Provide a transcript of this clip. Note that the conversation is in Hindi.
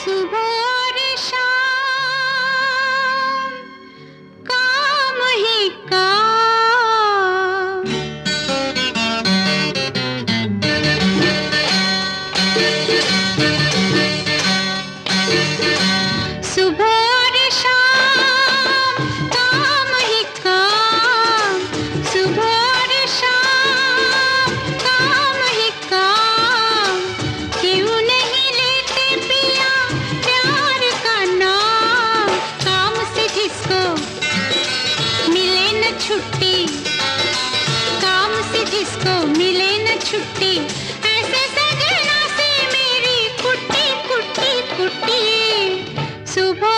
सुबह और शाम काम ही काम। सुबह और शाम काम ही काम। सुबह और शाम काम ही काम। क्यों नहीं लेते पिया प्यार का नाम। काम से जिसको मिले न छुट्टी, काम से जिसको मिले न छुट्टी, ऐसे सजना से मेरी कुट्टी कुट्टी कुट्टी। सुबह